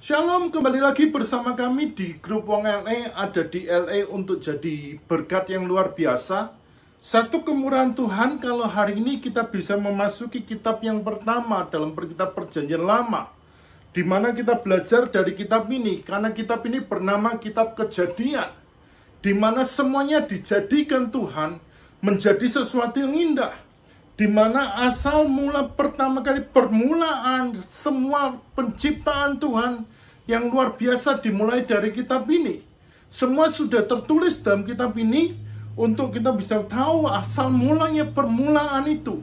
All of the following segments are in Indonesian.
Shalom, kembali lagi bersama kami di grup Wong LA, ada di LA untuk jadi berkat yang luar biasa. Satu kemurahan Tuhan kalau hari ini kita bisa memasuki kitab yang pertama dalam kitab Perjanjian Lama, di mana kita belajar dari kitab ini, karena kitab ini bernama Kitab Kejadian, di mana semuanya dijadikan Tuhan menjadi sesuatu yang indah, di mana asal mula pertama kali permulaan semua penciptaan Tuhan yang luar biasa dimulai dari kitab ini. Semua sudah tertulis dalam kitab ini untuk kita bisa tahu asal mulanya permulaan itu.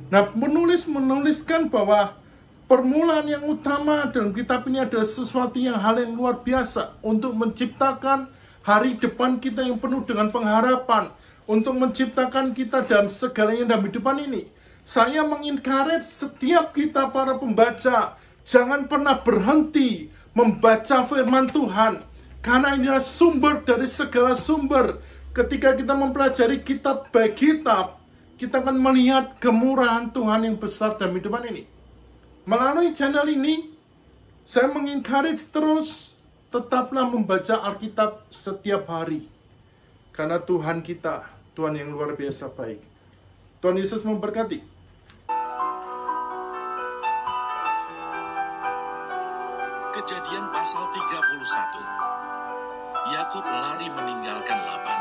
Nah, penulis menuliskan bahwa permulaan yang utama dalam kitab ini adalah sesuatu yang hal yang luar biasa untuk menciptakan hari depan kita yang penuh dengan pengharapan, untuk menciptakan kita dalam segalanya dalam hidupan ini. Saya mengencourage setiap kita para pembaca, jangan pernah berhenti membaca firman Tuhan, karena inilah sumber dari segala sumber. Ketika kita mempelajari kitab by kitab, kita akan melihat kemurahan Tuhan yang besar dalam hidupan ini. Melalui channel ini, saya mengencourage terus, tetaplah membaca Alkitab setiap hari. Karena Tuhan kita, Tuhan yang luar biasa baik. Tuhan Yesus memberkati. Kejadian pasal 31. Yakub lari meninggalkan Laban.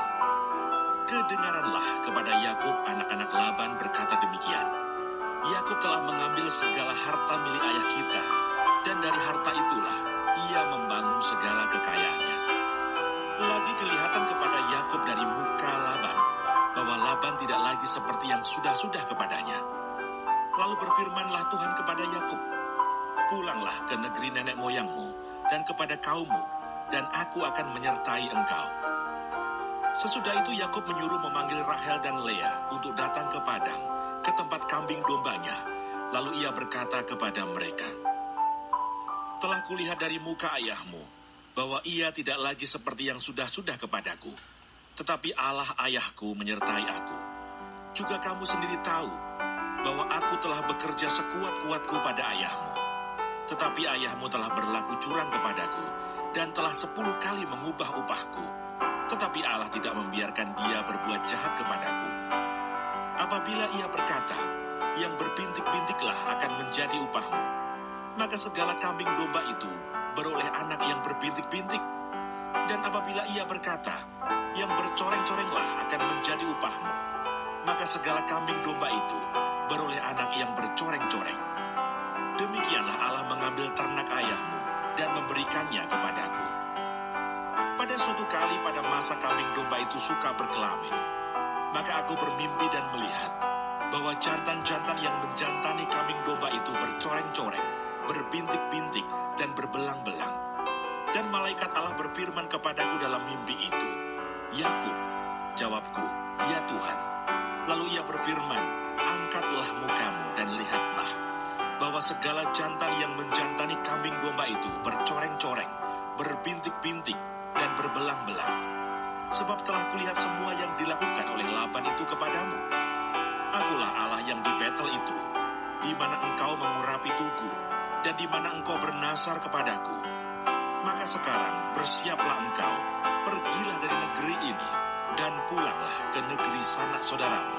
Kedengaranlah kepada Yakub anak-anak Laban berkata demikian. Yakub telah mengambil segala harta milik ayah kita, dan dari harta itulah ia membangun segala kekayaannya. Lagi kelihatan kepada Yakub dari muka Laban bahwa Laban tidak lagi seperti yang sudah-sudah kepadanya. Lalu berfirmanlah Tuhan kepada Yakub, "Pulanglah ke negeri nenek moyangmu dan kepada kaummu, dan aku akan menyertai engkau." Sesudah itu Yakub menyuruh memanggil Rahel dan Lea untuk datang ke padang, ke tempat kambing dombanya. Lalu ia berkata kepada mereka, "Telah kulihat dari muka ayahmu bahwa ia tidak lagi seperti yang sudah-sudah kepadaku, tetapi Allah ayahku menyertai aku. Juga kamu sendiri tahu bahwa aku telah bekerja sekuat-kuatku pada ayahmu. Tetapi ayahmu telah berlaku curang kepadaku dan telah 10 kali mengubah upahku. Tetapi Allah tidak membiarkan dia berbuat jahat kepadaku. Apabila ia berkata, 'Yang berbintik-bintiklah akan menjadi upahmu,' maka segala kambing domba itu beroleh anak yang berbintik-bintik. Dan apabila ia berkata, 'Yang bercoreng-corenglah akan menjadi upahmu,' maka segala kambing domba itu beroleh anak yang bercoreng-coreng. Demikianlah Allah mengambil ternak ayahmu dan memberikannya kepadaku. Pada suatu kali pada masa kambing domba itu suka berkelamin, maka aku bermimpi dan melihat bahwa jantan-jantan yang menjantani kambing domba itu bercoreng-coreng, berbintik-bintik, dan berbelang-belang. Dan malaikat Allah berfirman kepadaku dalam mimpi itu, 'Yakub,' jawabku, 'Ya Tuhan.' Lalu ia berfirman, 'Angkatlah mukamu dan lihatlah bahwa segala jantan yang menjantani kambing domba itu bercoreng-coreng, berbintik-bintik, dan berbelang-belang. Sebab telah kulihat semua yang dilakukan oleh Laban itu kepadamu. Akulah Allah yang di Betel itu, di mana engkau mengurapi tugu, dan di mana engkau bernasar kepadaku. Maka sekarang bersiaplah engkau, pergilah dari negeri ini, dan pulanglah ke negeri sanak saudaramu."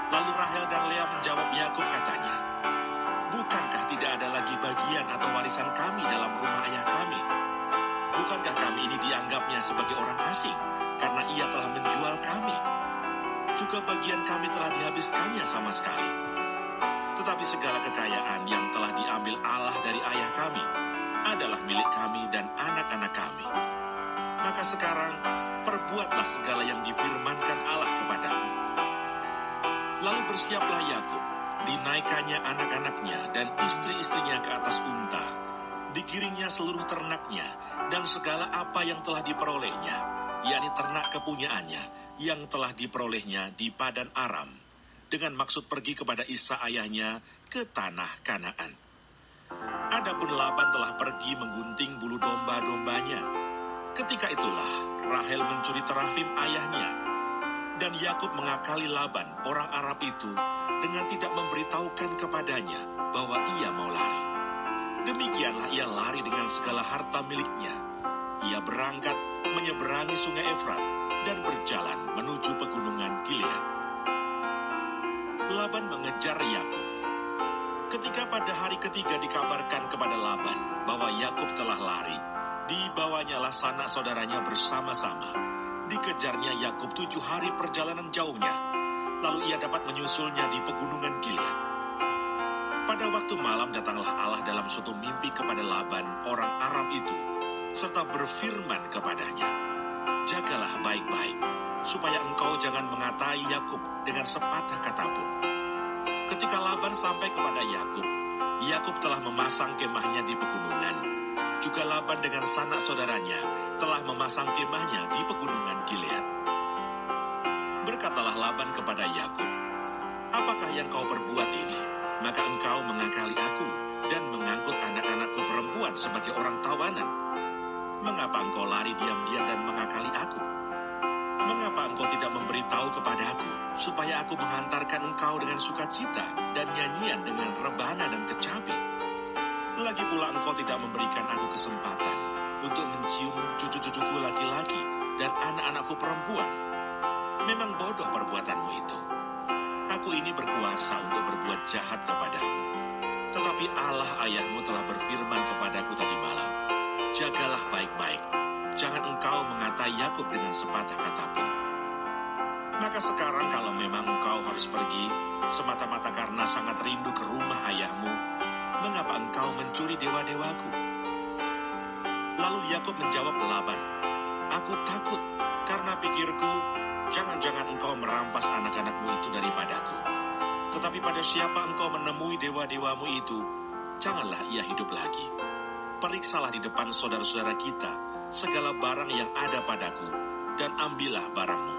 Lalu Rahel dan Lea menjawab Yakub katanya, "Bukankah tidak ada lagi bagian atau warisan kami dalam rumah ayah kami? Bukankah kami ini dianggapnya sebagai orang asing, karena ia telah menjual kami? Juga bagian kami telah dihabiskannya sama sekali. Tetapi segala kekayaan yang telah diambil Allah dari ayah kami adalah milik kami dan anak-anak kami. Maka sekarang perbuatlah segala yang difirmankan Allah kepadamu." Lalu bersiaplah Yakub, dinaikkannya anak-anaknya dan istri-istrinya ke atas unta, digiringnya seluruh ternaknya dan segala apa yang telah diperolehnya, yakni ternak kepunyaannya yang telah diperolehnya di Padan Aram, dengan maksud pergi kepada Ishak ayahnya ke tanah Kanaan. Adapun Laban telah pergi menggunting bulu domba-dombanya. Ketika itulah Rahel mencuri terafim ayahnya, dan Yakub mengakali Laban orang Arab itu dengan tidak memberitahukan kepadanya bahwa ia mau lari. Demikianlah ia lari dengan segala harta miliknya. Ia berangkat menyeberangi sungai Efrat dan berjalan menuju pegunungan Gilead. Laban mengejar Yakub. Ketika pada hari ketiga dikabarkan kepada Laban bahwa Yakub telah lari, dibawanyalah sanak saudaranya bersama-sama. Dikejarnya Yakub 7 hari perjalanan jauhnya, lalu ia dapat menyusulnya di pegunungan Gilead. Pada waktu malam datanglah Allah dalam suatu mimpi kepada Laban, orang Aram itu, serta berfirman kepadanya, "Jagalah baik-baik, supaya engkau jangan mengatai Yakub dengan sepatah kata pun." Ketika Laban sampai kepada Yakub, Yakub telah memasang kemahnya di pegunungan. Juga Laban dengan sanak saudaranya telah memasang kemahnya di pegunungan Gilead. Berkatalah Laban kepada Yakub, "Apakah yang kau perbuat ini? Maka engkau mengakali aku dan mengangkut anak-anakku perempuan sebagai orang tawanan. Mengapa engkau lari diam-diam dan mengakali aku? Mengapa engkau tidak memberitahu kepada aku, supaya aku menghantarkan engkau dengan sukacita dan nyanyian dengan rebana dan kecapi? Lagi pula engkau tidak memberikan aku kesempatan untuk mencium cucu-cucuku laki-laki dan anak-anakku perempuan. Memang bodoh perbuatanmu itu. Aku ini berkuasa untuk berbuat jahat kepadamu. Tetapi Allah ayahmu telah berfirman kepadaku tadi malam, jagalah baik-baik, jangan engkau mengatai Yakub dengan sepatah kata pun. Maka sekarang kalau memang engkau harus pergi semata-mata karena sangat rindu ke rumah ayahmu, mengapa engkau mencuri dewa-dewaku?" Lalu Yakub menjawab Laban, "Aku takut karena pikirku, jangan-jangan engkau merampas anak-anakmu itu daripadaku. Tetapi pada siapa engkau menemui dewa-dewamu itu, janganlah ia hidup lagi. Periksalah di depan saudara-saudara kita segala barang yang ada padaku, dan ambillah barangmu."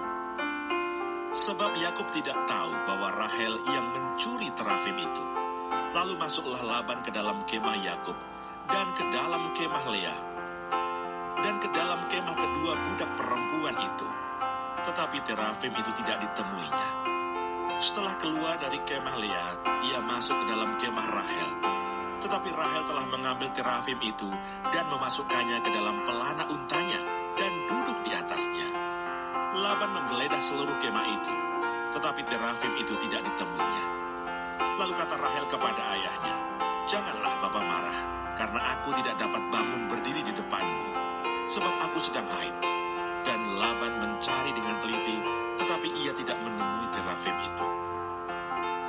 Sebab Yakub tidak tahu bahwa Rahel yang mencuri terafim itu. Lalu masuklah Laban ke dalam kemah Yakub, dan ke dalam kemah Lea, dan ke dalam kemah kedua budak perempuan itu. Tetapi terafim itu tidak ditemuinya. Setelah keluar dari kemah Lea, ia masuk ke dalam kemah Rahel. Tetapi Rahel telah mengambil terafim itu dan memasukkannya ke dalam pelana untanya dan duduk di atasnya. Laban menggeledah seluruh kemah itu, tetapi terafim itu tidak ditemuinya. Lalu kata Rahel kepada ayahnya, "Janganlah Bapa marah, karena aku tidak dapat bangun berdiri di depanmu, sebab aku sedang haid." Dan Laban mencari dengan teliti, tetapi ia tidak menemui terafim itu.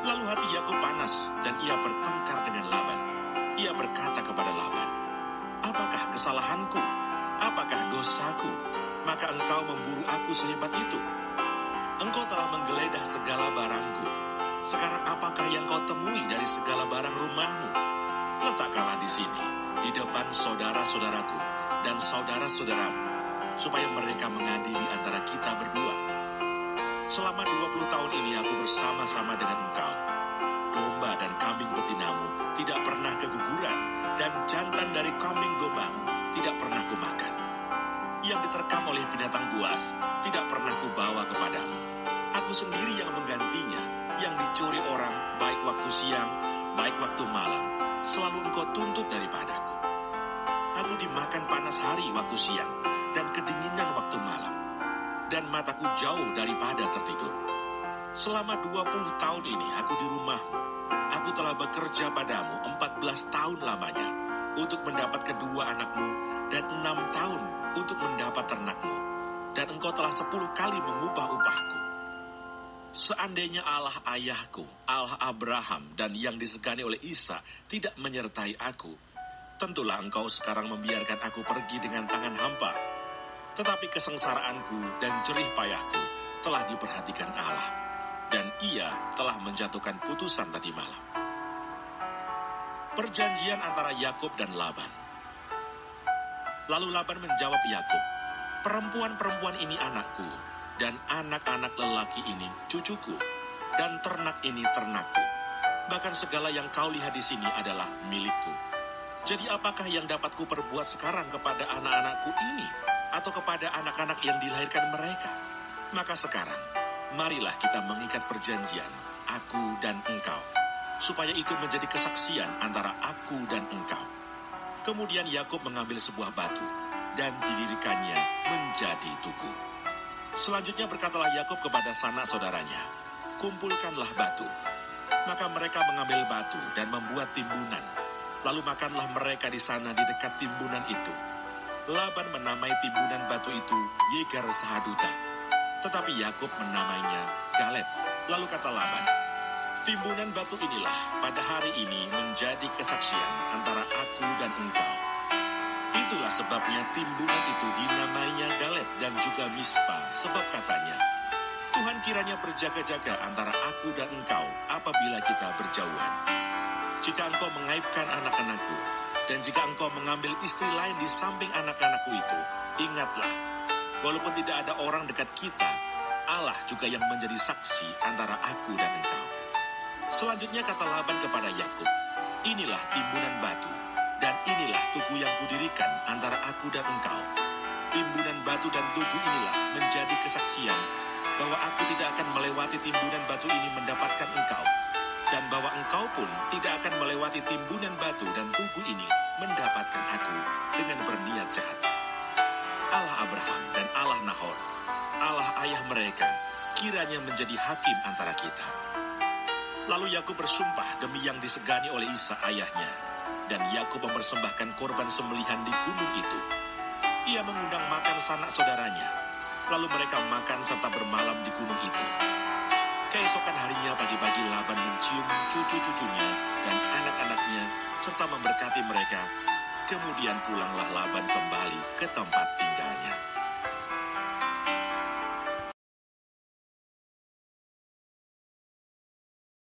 Lalu hati Yakub panas, dan ia bertengkar dengan Laban. Ia berkata kepada Laban, "Apakah kesalahanku? Apakah dosaku? Maka engkau memburu aku sehebat itu? Engkau telah menggeledah segala barangku. Sekarang apakah yang kau temui dari segala barang rumahmu? Letakkanlah di sini, di depan saudara-saudaraku dan saudara-saudaramu, supaya mereka mengadili antara kita berdua. Selama 20 tahun ini aku bersama-sama dengan engkau. Domba dan kambing betinamu tidak pernah keguguran, dan jantan dari kambing dombamu tidak pernah kumakan. Yang diterkam oleh binatang buas tidak pernah kubawa kepadamu. Aku sendiri yang menggantinya. Yang dicuri orang, baik waktu siang, baik waktu malam, selalu engkau tuntut daripadaku. Aku dimakan panas hari waktu siang, dan kedinginan waktu malam, dan mataku jauh daripada tertidur. Selama 20 tahun ini aku di rumahmu. Aku telah bekerja padamu 14 tahun lamanya, untuk mendapat kedua anakmu, dan 6 tahun untuk mendapat ternakmu, dan engkau telah 10 kali mengubah upahku. Seandainya Allah ayahku, Allah Abraham, dan yang disegani oleh Isa tidak menyertai aku, tentulah engkau sekarang membiarkan aku pergi dengan tangan hampa. Tetapi kesengsaraanku dan jerih payahku telah diperhatikan Allah, dan ia telah menjatuhkan putusan tadi malam. Perjanjian antara Yakub dan Laban. Lalu Laban menjawab Yakub, "Perempuan-perempuan ini anakku, dan anak-anak lelaki ini cucuku, dan ternak ini ternakku. Bahkan segala yang kau lihat di sini adalah milikku. Jadi apakah yang dapat ku perbuat sekarang kepada anak-anakku ini, atau kepada anak-anak yang dilahirkan mereka? Maka sekarang, marilah kita mengikat perjanjian, aku dan engkau, supaya itu menjadi kesaksian antara aku dan engkau. Kemudian Yakub mengambil sebuah batu dan didirikannya menjadi tugu. Selanjutnya berkatalah Yakub kepada sanak saudaranya, "Kumpulkanlah batu." Maka mereka mengambil batu dan membuat timbunan. Lalu makanlah mereka di sana di dekat timbunan itu. Laban menamai timbunan batu itu Yegar Sahaduta, tetapi Yakub menamainya Galed. Lalu kata Laban, "Timbunan batu inilah pada hari ini menjadi kesaksian antara aku dan engkau." Itulah sebabnya timbunan itu dinamainya Galed dan juga Mispa, sebab katanya, "Tuhan kiranya berjaga-jaga antara aku dan engkau apabila kita berjauhan. Jika engkau mengaibkan anak-anakku, dan jika engkau mengambil istri lain di samping anak-anakku itu, ingatlah, walaupun tidak ada orang dekat kita, Allah juga yang menjadi saksi antara aku dan engkau." Selanjutnya kata Laban kepada Yakub, "Inilah timbunan batu, dan inilah tugu yang kudirikan antara aku dan engkau. Timbunan batu dan tugu inilah menjadi kesaksian bahwa aku tidak akan melewati timbunan batu ini mendapatkan engkau, dan bahwa engkau pun tidak akan melewati timbunan batu dan tugu ini mendapatkan aku dengan berniat jahat. Allah Abraham dan Allah Nahor, Allah ayah mereka, kiranya menjadi hakim antara kita." Lalu Yakub bersumpah demi yang disegani oleh Ishak ayahnya, dan Yakub mempersembahkan korban sembelihan di gunung itu. Ia mengundang makan sanak saudaranya, lalu mereka makan serta bermalam di gunung itu. Keesokan harinya pagi-pagi Laban mencium cucu-cucunya dan anak-anaknya serta memberkati mereka. Kemudian pulanglah Laban kembali ke tempat tinggalnya.